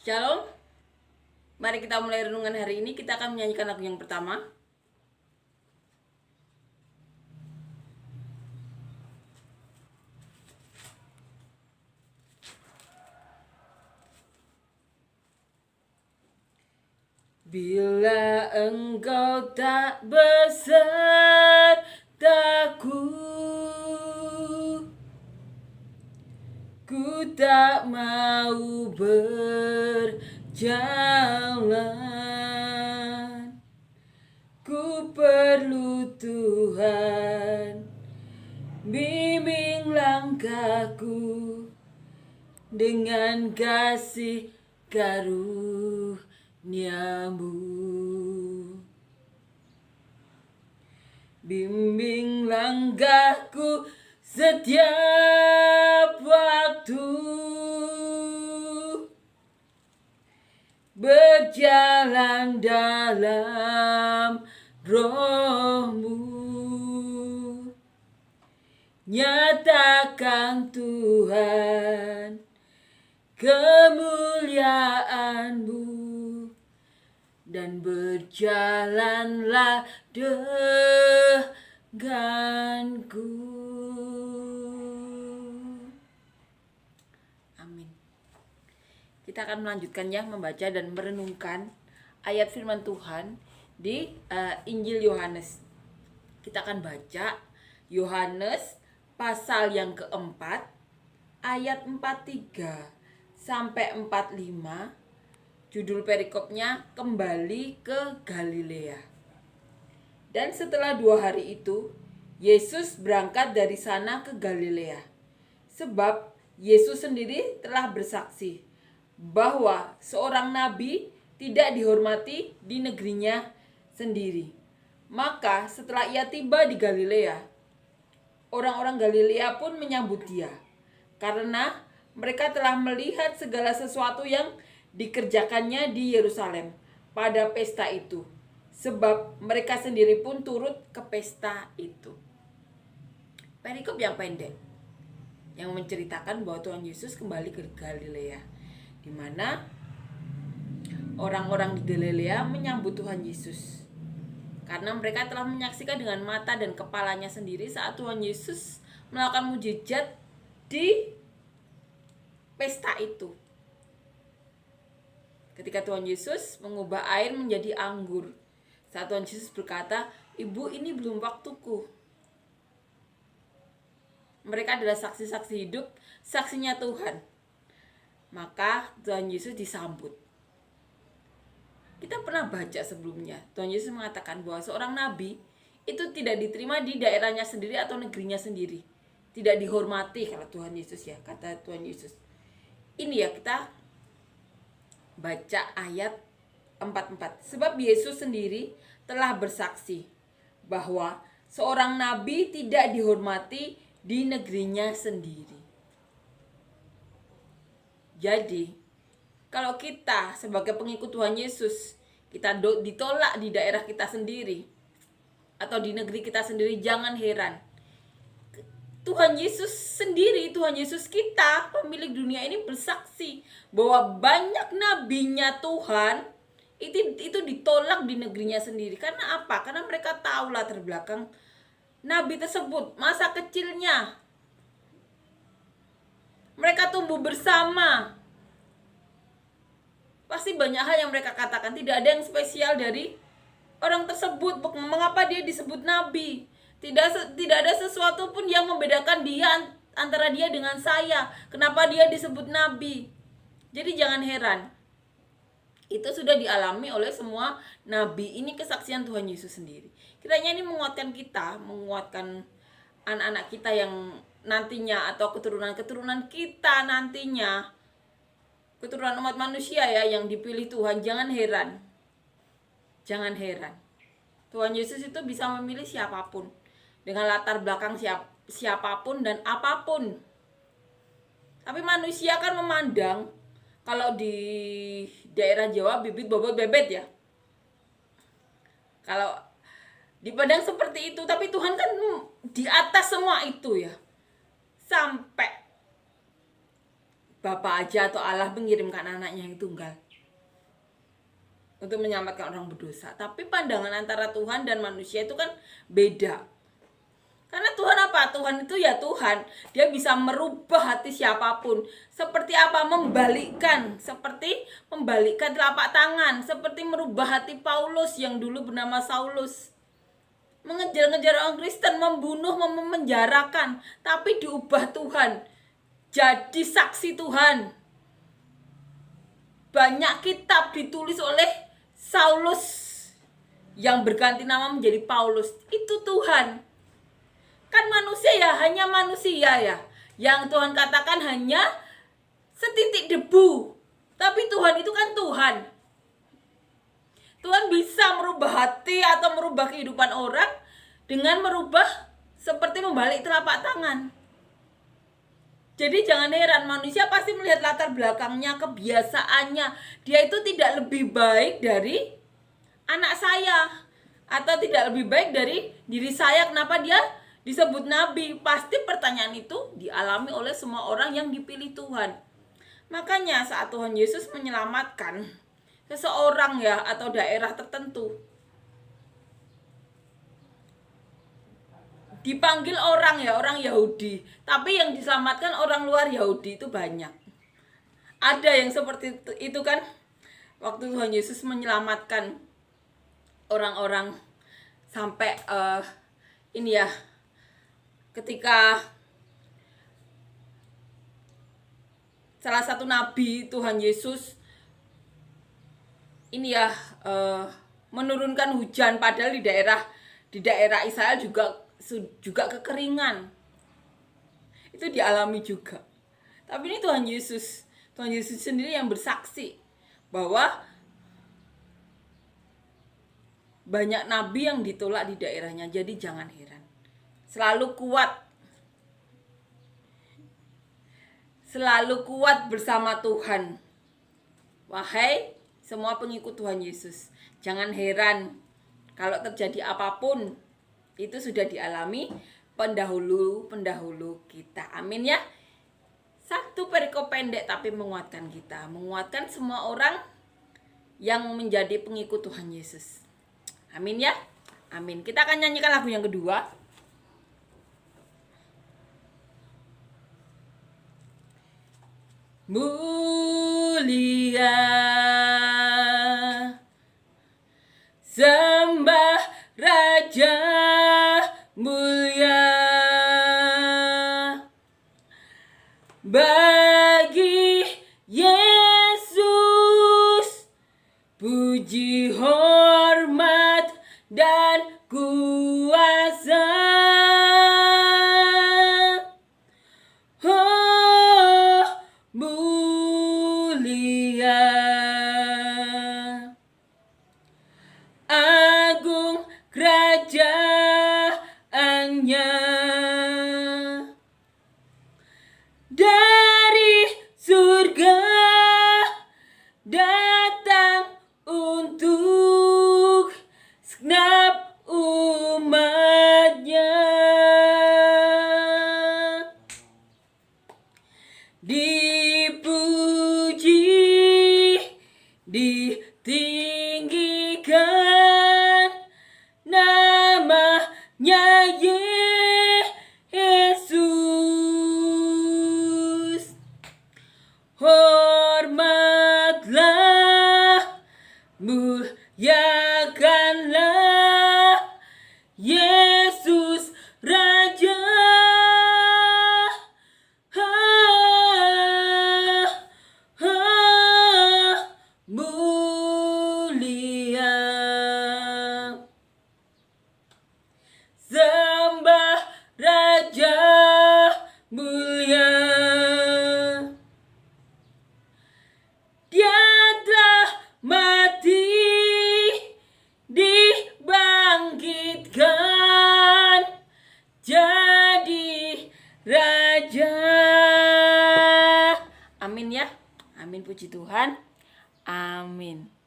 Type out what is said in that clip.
Shalom, mari kita mulai renungan hari ini. Kita akan menyanyikan lagu yang pertama. Bila engkau tak besertaku, ku tak mau berjalan. Ku perlu Tuhan, bimbing langkahku dengan kasih karuniamu. Bimbing langkahku setiap waktu, berjalan dalam rohmu. Nyatakan Tuhan kemuliaan-Mu, dan berjalanlah denganku. Amin. Kita akan melanjutkan ya, membaca dan merenungkan ayat firman Tuhan di Injil Yohanes. Kita akan baca Yohanes pasal yang keempat, ayat 43 sampai 45. Judul perikopnya, kembali ke Galilea. Dan setelah 2 hari itu, Yesus berangkat dari sana ke Galilea. Sebab Yesus sendiri telah bersaksi bahwa seorang nabi tidak dihormati di negerinya sendiri. Maka setelah ia tiba di Galilea, orang-orang Galilea pun menyambut dia, karena mereka telah melihat segala sesuatu yang dikerjakannya di Yerusalem pada pesta itu, sebab mereka sendiri pun turut ke pesta itu. Perikop yang pendek yang menceritakan bahwa Tuhan Yesus kembali ke Galilea, di mana orang-orang di Galilea menyambut Tuhan Yesus karena mereka telah menyaksikan dengan mata dan kepalanya sendiri saat Tuhan Yesus melakukan mujizat di pesta itu. Ketika Tuhan Yesus mengubah air menjadi anggur, saat Tuhan Yesus berkata, "Ibu, ini belum waktuku." Mereka adalah saksi-saksi hidup, saksinya Tuhan. Maka Tuhan Yesus disambut. Kita pernah baca sebelumnya, Tuhan Yesus mengatakan bahwa seorang nabi itu tidak diterima di daerahnya sendiri atau negerinya sendiri. Tidak dihormati kalau Tuhan Yesus ya, kata Tuhan Yesus. Ini ya, kita baca ayat 44. Sebab Yesus sendiri telah bersaksi bahwa seorang nabi tidak dihormati di negerinya sendiri. Jadi, kalau kita sebagai pengikut Tuhan Yesus, kita ditolak di daerah kita sendiri atau di negeri kita sendiri, jangan heran. Tuhan Yesus sendiri, Tuhan Yesus kita, pemilik dunia ini, bersaksi bahwa banyak nabinya Tuhan itu ditolak di negerinya sendiri. Karena apa? Karena mereka tahu latar belakang nabi tersebut, masa kecilnya. Mereka tumbuh bersama. Pasti banyak hal yang mereka katakan, tidak ada yang spesial dari orang tersebut. Mengapa dia disebut nabi? Tidak ada sesuatu pun yang membedakan dia antara dia dengan saya. Kenapa dia disebut nabi? Jadi jangan heran. Itu sudah dialami oleh semua nabi. Ini kesaksian Tuhan Yesus sendiri. Kiranya ini menguatkan kita, menguatkan anak-anak kita yang nantinya, atau keturunan-keturunan kita nantinya, keturunan umat manusia ya, yang dipilih Tuhan. Jangan heran. Jangan heran. Tuhan Yesus itu bisa memilih siapapun, dengan latar belakang siapapun dan apapun. Tapi manusia kan memandang, kalau di daerah Jawa, bibit bobot bebet ya. Kalau dipandang seperti itu, tapi Tuhan kan di atas semua itu ya. Sampai Bapa aja atau Allah mengirimkan anaknya yang tunggal untuk menyelamatkan orang berdosa. Tapi pandangan antara Tuhan dan manusia itu kan beda. Karena Tuhan apa? Tuhan itu ya Tuhan. Dia bisa merubah hati siapapun. Seperti apa? Seperti membalikkan telapak tangan. Seperti merubah hati Paulus yang dulu bernama Saulus. Mengejar-ngejar orang Kristen, membunuh, memenjarakan. Tapi diubah Tuhan. Jadi saksi Tuhan. Banyak kitab ditulis oleh Saulus yang berganti nama menjadi Paulus. Itu Tuhan. Kan manusia ya, hanya manusia ya. Yang Tuhan katakan hanya setitik debu. Tapi Tuhan itu kan Tuhan. Tuhan bisa merubah hati atau merubah kehidupan orang dengan merubah seperti membalik telapak tangan. Jadi jangan heran, manusia pasti melihat latar belakangnya, kebiasaannya. Dia itu tidak lebih baik dari anak saya. Atau tidak lebih baik dari diri saya. Kenapa dia disebut nabi? Pasti pertanyaan itu dialami oleh semua orang yang dipilih Tuhan. Makanya saat Tuhan Yesus menyelamatkan seseorang ya atau daerah tertentu, dipanggil orang Yahudi, tapi yang diselamatkan orang luar Yahudi itu banyak. Ada yang seperti itu kan, waktu Tuhan Yesus menyelamatkan orang-orang sampai ketika salah satu nabi Tuhan Yesus menurunkan hujan, padahal di daerah Israel juga kekeringan. Itu dialami juga. Tapi ini Tuhan Yesus sendiri yang bersaksi bahwa banyak nabi yang ditolak di daerahnya. Jadi jangan heran. Selalu kuat bersama Tuhan. Wahai semua pengikut Tuhan Yesus, jangan heran kalau terjadi apapun. Itu sudah dialami pendahulu kita. Amin ya. Satu perikop pendek tapi menguatkan kita. Menguatkan semua orang yang menjadi pengikut Tuhan Yesus. Amin ya. Amin. Kita akan nyanyikan lagu yang kedua. Mulia, sembah Raja mulia, bagi Yesus puji, hormat dan kuasa. Oh mulia, agung kerajaannya, dari surga datang untuk segenap umatnya. Dipuji, ditinggikan namanya Yesus. Hormatlah, muliakanlah Yesus Raja. Mulia, sembah Raja mulia. Dia telah mati, dibangkitkan jadi Raja. Amin ya. Amin, puji Tuhan. Amin.